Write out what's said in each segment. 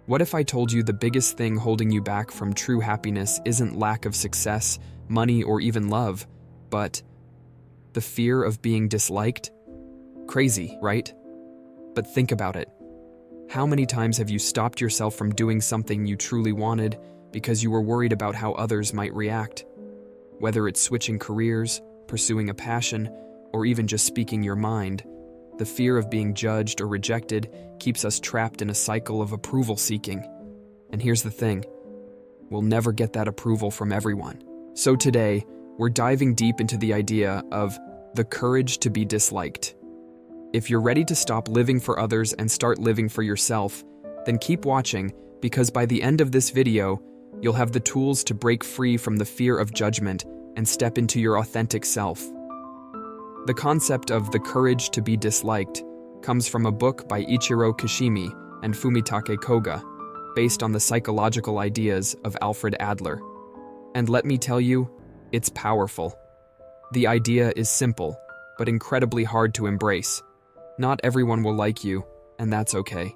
What if I told you the biggest thing holding you back from true happiness isn't lack of success, money, or even love, but the fear of being disliked? Crazy, right? But think about it. How many times have you stopped yourself from doing something you truly wanted because you were worried about how others might react? Whether it's switching careers, pursuing a passion, or even just speaking your mind, the fear of being judged or rejected keeps us trapped in a cycle of approval seeking. And here's the thing, we'll never get that approval from everyone. So today, we're diving deep into the idea of the courage to be disliked. If you're ready to stop living for others and start living for yourself, then keep watching, because by the end of this video, you'll have the tools to break free from the fear of judgment and step into your authentic self. The concept of the courage to be disliked comes from a book by Ichiro Kishimi and Fumitake Koga, based on the psychological ideas of Alfreda Adlera. And let me tell you, it's powerful. The idea is simple, but incredibly hard to embrace. Not everyone will like you, and that's okay.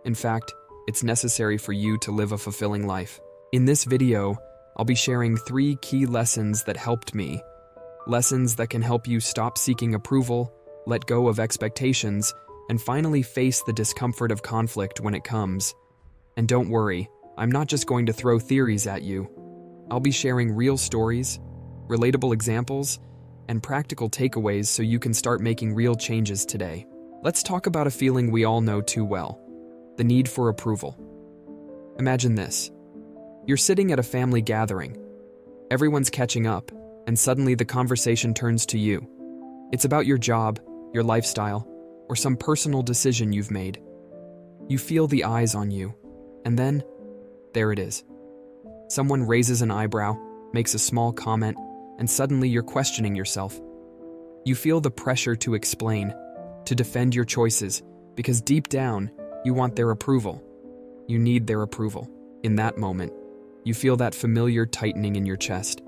In fact, it's necessary for you to live a fulfilling life. In this video, I'll be sharing 3 key lessons that helped me. Lessons that can help you stop seeking approval, let go of expectations, and finally face the discomfort of conflict when it comes. And don't worry, I'm not just going to throw theories at you. I'll be sharing real stories, relatable examples, and practical takeaways so you can start making real changes today. Let's talk about a feeling we all know too well, the need for approval. Imagine this. You're sitting at a family gathering. Everyone's catching up, and suddenly the conversation turns to you. It's about your job, your lifestyle, or some personal decision you've made. You feel the eyes on you, and then, there it is. Someone raises an eyebrow, makes a small comment, and suddenly you're questioning yourself. You feel the pressure to explain, to defend your choices, because deep down, you want their approval. You need their approval. In that moment, you feel that familiar tightening in your chest.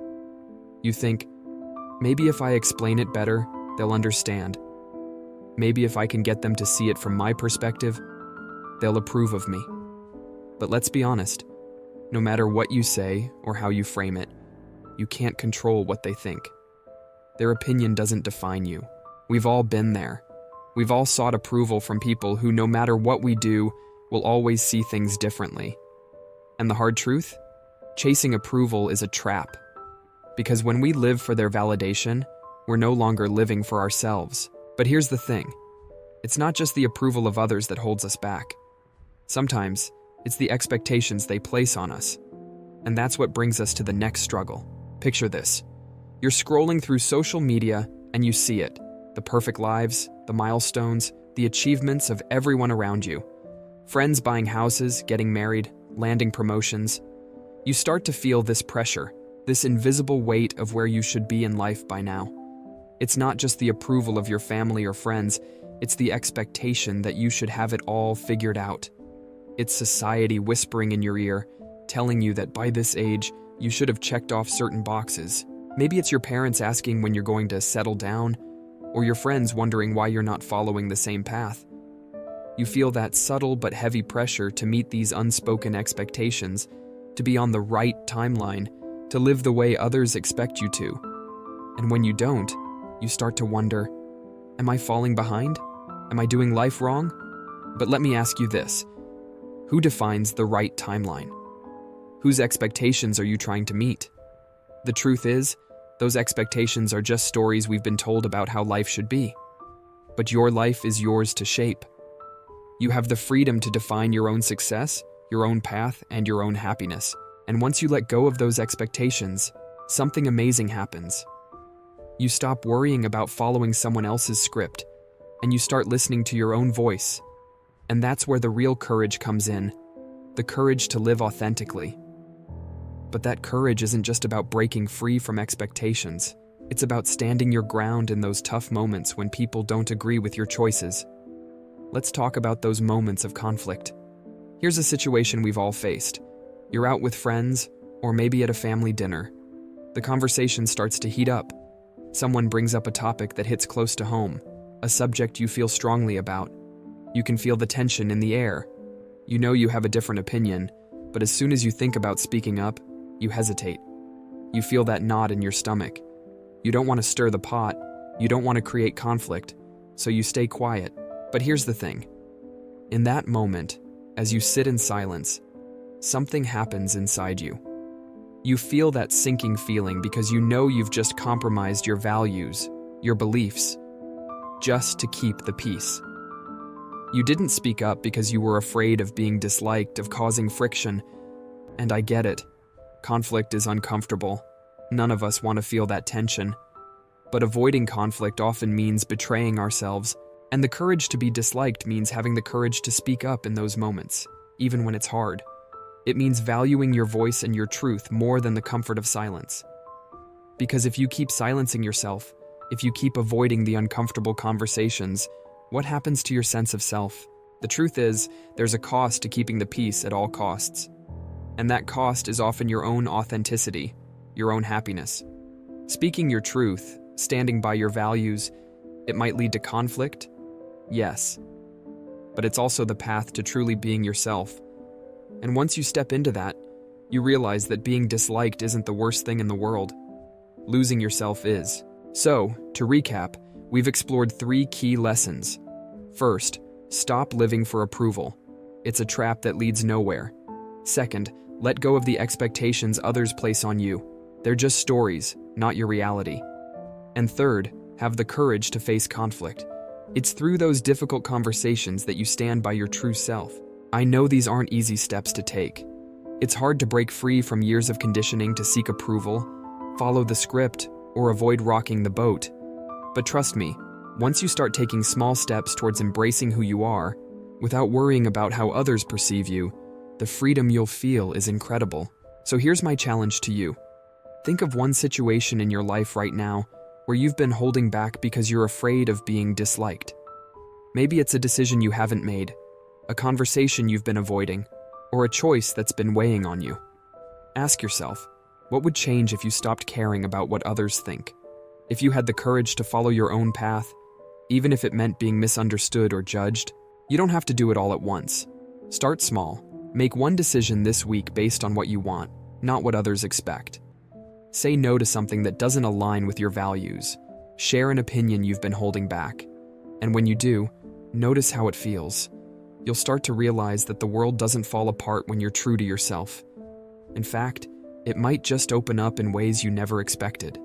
You think, maybe if I explain it better, they'll understand. Maybe if I can get them to see it from my perspective, they'll approve of me. But let's be honest, no matter what you say or how you frame it, you can't control what they think. Their opinion doesn't define you. We've all been there. We've all sought approval from people who, no matter what we do, will always see things differently. And the hard truth? Chasing approval is a trap. Because when we live for their validation, we're no longer living for ourselves. But here's the thing. It's not just the approval of others that holds us back. Sometimes, it's the expectations they place on us. And that's what brings us to the next struggle. Picture this. You're scrolling through social media and you see it. The perfect lives, the milestones, the achievements of everyone around you. Friends buying houses, getting married, landing promotions. You start to feel this pressure, this invisible weight of where you should be in life by now. It's not just the approval of your family or friends, it's the expectation that you should have it all figured out. It's society whispering in your ear, telling you that by this age, you should have checked off certain boxes. Maybe it's your parents asking when you're going to settle down, or your friends wondering why you're not following the same path. You feel that subtle but heavy pressure to meet these unspoken expectations, to be on the right timeline, to live the way others expect you to. And when you don't, you start to wonder, am I falling behind? Am I doing life wrong? But let me ask you this. Who defines the right timeline? Whose expectations are you trying to meet? The truth is, those expectations are just stories we've been told about how life should be. But your life is yours to shape. You have the freedom to define your own success, your own path, and your own happiness. And once you let go of those expectations, something amazing happens. You stop worrying about following someone else's script, and you start listening to your own voice. And that's where the real courage comes in, the courage to live authentically. But that courage isn't just about breaking free from expectations. It's about standing your ground in those tough moments when people don't agree with your choices. Let's talk about those moments of conflict. Here's a situation we've all faced. You're out with friends, or maybe at a family dinner. The conversation starts to heat up. Someone brings up a topic that hits close to home, a subject you feel strongly about. You can feel the tension in the air. You know you have a different opinion, but as soon as you think about speaking up, you hesitate. You feel that knot in your stomach. You don't want to stir the pot. You don't want to create conflict, so you stay quiet. But here's the thing. In that moment, as you sit in silence, something happens inside you. You feel that sinking feeling because you know you've just compromised your values, your beliefs, just to keep the peace. You didn't speak up because you were afraid of being disliked, of causing friction. And I get it. Conflict is uncomfortable. None of us want to feel that tension. But avoiding conflict often means betraying ourselves, and the courage to be disliked means having the courage to speak up in those moments, even when it's hard. It means valuing your voice and your truth more than the comfort of silence. Because if you keep silencing yourself, if you keep avoiding the uncomfortable conversations, what happens to your sense of self? The truth is, there's a cost to keeping the peace at all costs. And that cost is often your own authenticity, your own happiness. Speaking your truth, standing by your values, it might lead to conflict, yes. But it's also the path to truly being yourself. And once you step into that, you realize that being disliked isn't the worst thing in the world. Losing yourself is. So, to recap, we've explored 3 key lessons. First, stop living for approval. It's a trap that leads nowhere. Second, let go of the expectations others place on you. They're just stories, not your reality. And third, have the courage to face conflict. It's through those difficult conversations that you stand by your true self. I know these aren't easy steps to take. It's hard to break free from years of conditioning to seek approval, follow the script, or avoid rocking the boat. But trust me, once you start taking small steps towards embracing who you are, without worrying about how others perceive you, the freedom you'll feel is incredible. So here's my challenge to you. Think of one situation in your life right now where you've been holding back because you're afraid of being disliked. Maybe it's a decision you haven't made, a conversation you've been avoiding, or a choice that's been weighing on you. Ask yourself, what would change if you stopped caring about what others think? If you had the courage to follow your own path, even if it meant being misunderstood or judged? You don't have to do it all at once. Start small. Make one decision this week based on what you want, not what others expect. Say no to something that doesn't align with your values. Share an opinion you've been holding back. And when you do, notice how it feels. You'll start to realize that the world doesn't fall apart when you're true to yourself. In fact, it might just open up in ways you never expected.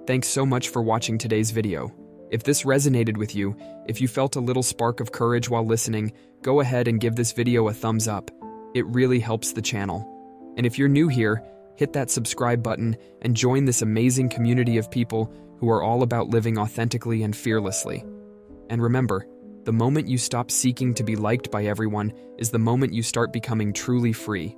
Thanks so much for watching today's video. If this resonated with you, if you felt a little spark of courage while listening, go ahead and give this video a thumbs up. It really helps the channel. And if you're new here, hit that subscribe button and join this amazing community of people who are all about living authentically and fearlessly. And remember, the moment you stop seeking to be liked by everyone is the moment you start becoming truly free.